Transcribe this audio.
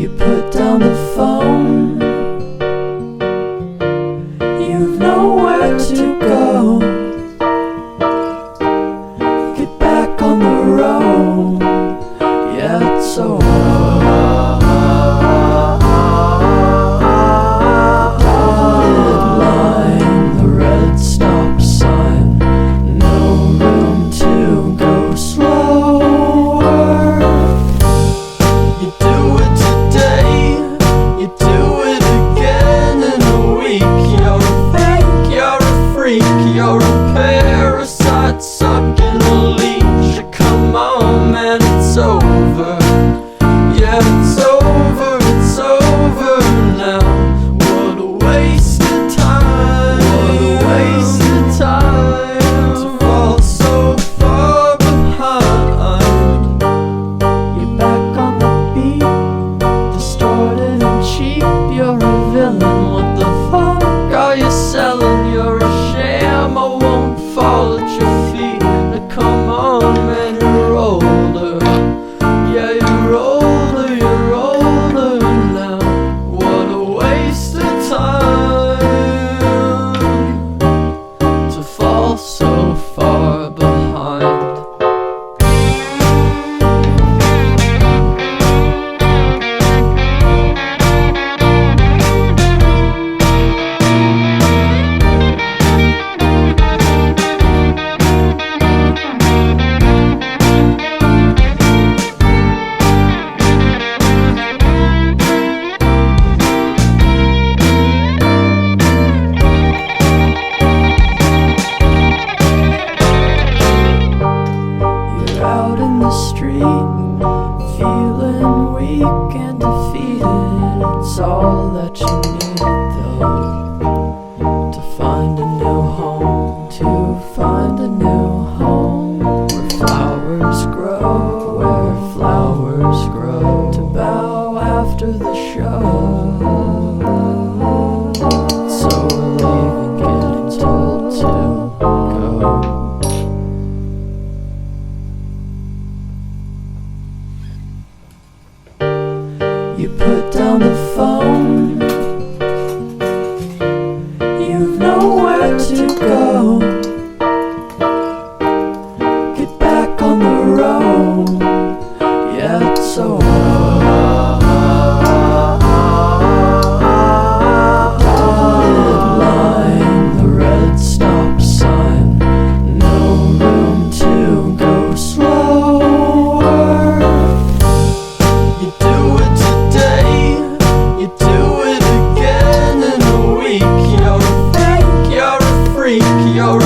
You put down the phone. You've nowhere to go. Get back on the road. Yeah, it's over. You're a parasite sucking a leech. Come on, man, it's over. Yeah, it's over, it's over now. What a waste of time. What a waste of time to fall so far behind. You're back on the beat, distorted and cheap. You're a villain, what the fuck are you selling? You're a sham, I won't fall at your feet. Now come on, man, you're older. Yeah, you're older, you're older now. What a waste of time to fall so far behind. Out in the street, feeling weak and defeated. It's all that you needed though, to find a new home, to find a new home. Where flowers grow, where flowers grow. To bow after the show. So we're leaving, getting told to go. You put down the phone. You've nowhere to go. Get back on the road. Yeah, it's over. Dotted line, the red stop sign. No room to go slower. You do it today, you do it again in a week. You're a fake, you're a freak, you're a